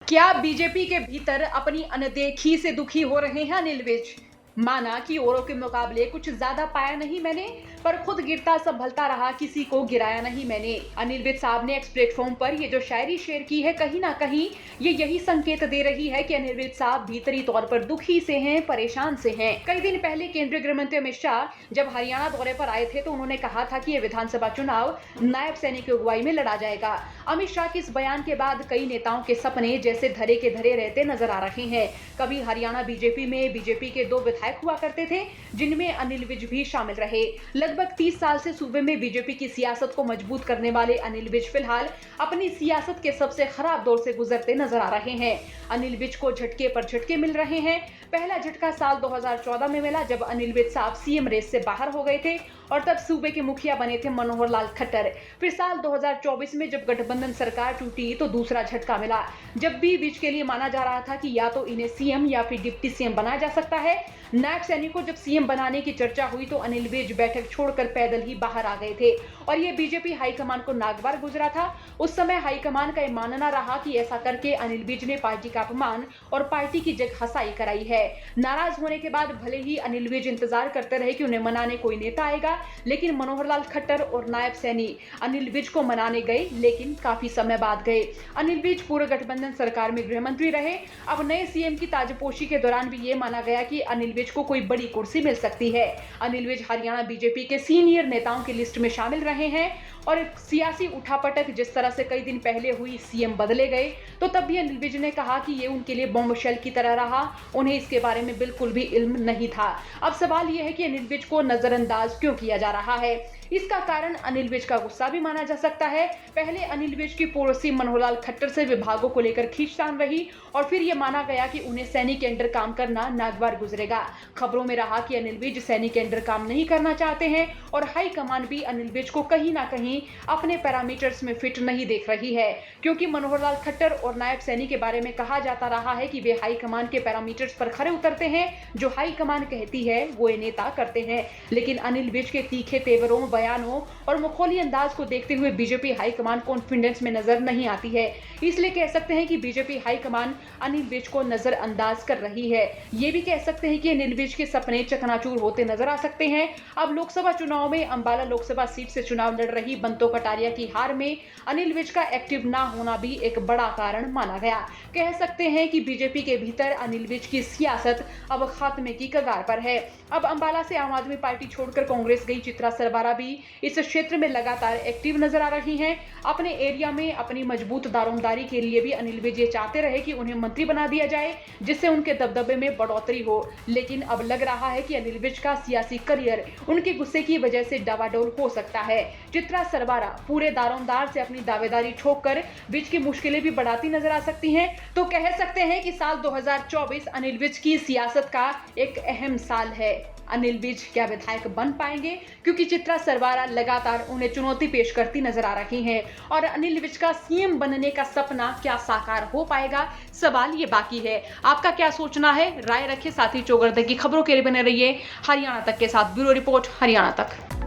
क्या बीजेपी के भीतर अपनी अनदेखी से दुखी हो रहे हैं अनिल विज? माना कि औरों के मुकाबले कुछ ज्यादा पाया नहीं मैंने, पर खुद गिरता संभलता रहा, किसी को गिराया नहीं मैंने। अनिल विज साहब ने एक्स प्लेटफॉर्म पर ये जो शायरी शेयर की है, कहीं ना कहीं ये यही संकेत दे रही है कि अनिल विज साहब भीतरी तौर पर दुखी से हैं, परेशान से हैं। कई दिन पहले केंद्रीय गृह मंत्री अमित शाह जब हरियाणा दौरे पर आए थे तो उन्होंने कहा था कि ये विधानसभा चुनाव नायब सैनी की अगुवाई में लड़ा जाएगा। अमित शाह के इस बयान के बाद कई नेताओं के सपने जैसे धरे के धरे रहते नजर आ रहे हैं। कभी हरियाणा बीजेपी में बीजेपी के 2 विधायक हुआ करते थे, जिनमें अनिल विज भी शामिल रहे। लगभग 30 साल से सूबे में बीजेपी की सियासत को मजबूत करने वाले अनिल विज फिलहाल अपनी सियासत के सबसे खराब दौर से गुजरते नजर आ रहे हैं। अनिल विज को झटके पर झटके मिल रहे हैं। पहला झटका साल 2014 में मिला, जब अनिल विज साहब सीएम रेस से बाहर हो गए थे और तब सूबे के मुखिया बने थे मनोहर लाल खट्टर। फिर साल 2024 में जब गठबंधन सरकार टूटी तो दूसरा झटका मिला, जब भी विज के लिए माना जा रहा था कि या तो इन्हें सीएम या फिर डिप्टी सीएम बनाया जा सकता है। नायब सैनी को जब सीएम बनाने की चर्चा हुई तो अनिल विज बैठक छोड़कर पैदल ही बाहर आ गए थे और ये बीजेपी हाईकमान को नागवार गुजरा था। उस समय हाईकमान का यह मानना रहा कि ऐसा करके अनिल विज ने पार्टी का अपमान और पार्टी की जगहसाई कराई है। नाराज होने के बाद भले ही अनिल विज इंतजार करते रहे कि उन्हें मनाने कोई नेता आएगा, लेकिन मनोहर लाल खट्टर और नायब सैनी अनिल विज को मनाने गए, लेकिन काफी समय बाद गए। अनिल विज पूर्व गठबंधन सरकार में गृह मंत्री रहे। अब नए सीएम की ताजपोशी के दौरान भी ये माना गया कि अनिल विज को कोई बड़ी कुर्सी मिल सकती है। अनिल विज हरियाणा बीजेपी के सीनियर नेताओं की लिस्ट में शामिल रहे हैं और सियासी उठापटक जिस तरह से कई दिन पहले हुई, सीएम बदले गए, तो तब भी अनिल विज ने कहा कि ये उनके लिए बॉम्बशेल की तरह रहा, उन्हें इसके बारे में बिल्कुल भी इल्म नहीं था। अब सवाल यह है कि अनिल विज को नजरअंदाज क्यों किया जा रहा है। इसका कारण अनिल विज का गुस्सा भी माना जा सकता है। पहले अनिल विज की पड़ोसी मनोहर लाल खट्टर से विभागों को लेकर खींचतान रही और फिर यह माना गया कि उन्हें सैनी के अंडर काम करना नागवार गुजरेगा। खबरों में रहा कि अनिल विज सैनी के अंडर काम नहीं करना चाहते हैं और हाईकमान भी अनिल विज को कहीं ना कहीं अपने पैरामीटर्स में फिट नहीं देख रही है, क्योंकि मनोहर लाल खट्टर और नायब सैनी के बारे में कहा जाता रहा है कि वे हाईकमान के पैरामीटर्स पर खरे उतरते हैं। जो हाईकमान कहती है वो ये नेता करते हैं। लेकिन अनिल विज के तीखे तेवरों, बयानों और मुखौली अंदाज को देखते हुए बीजेपी हाईकमान कॉन्फिडेंस में नजर नहीं आती है। इसलिए कह सकते हैं कि बीजेपी हाईकमान अनिल विज को नजरअंदाज कर रही है। ये भी कह सकते हैं कि अनिल विज के सपने चकनाचूर होते नजर आ सकते हैं। अब लोकसभा चुनाव में अंबाला लोकसभा सीट से चुनाव लड़ रही बंतो कटारिया की हार में अनिल विज का एक्टिव ना होना भी एक बड़ा कारण माना गया। कह सकते हैं कि बीजेपी के भीतर अनिल विज की सियासत अब खात्मे की कगार पर है। अब अंबाला से आम आदमी पार्टी छोड़कर कांग्रेस गई चित्रा सरवारा भी इस क्षेत्र में लगातार एक्टिव नजर आ रही हैं। अपने एरिया में अपनी मजबूत दारोमदारी के लिए भी अनिल विज ये चाहते रहे कि उन्हें मंत्री बना दिया जाए, जिससे उनके दबदबे में बढ़ोतरी हो। लेकिन अब लग रहा है कि अनिल विज का सियासी करियर उनके गुस्से की वजह से डावाडोल हो सकता है। चित्रा सरवारा पूरे दारोमदार से अपनी दावेदारी ठोककर विज की मुश्किलें भी बढ़ाती नजर आ सकती हैं। तो कह सकते हैं कि साल 2024 अनिल विज की सियासत का एक अहम साल है। अनिल विज क्या विधायक बन पाएंगे, क्योंकि चित्रा सरवारा लगातार उन्हें चुनौती पेश करती नजर आ रही हैं, और अनिल विज का सीएम बनने का सपना क्या साकार हो पाएगा, सवाल ये बाकी है। आपका क्या सोचना है, राय रखिए। साथ ही चौगरदे की खबरों के लिए बने रहिए हरियाणा तक के साथ। ब्यूरो रिपोर्ट, हरियाणा तक।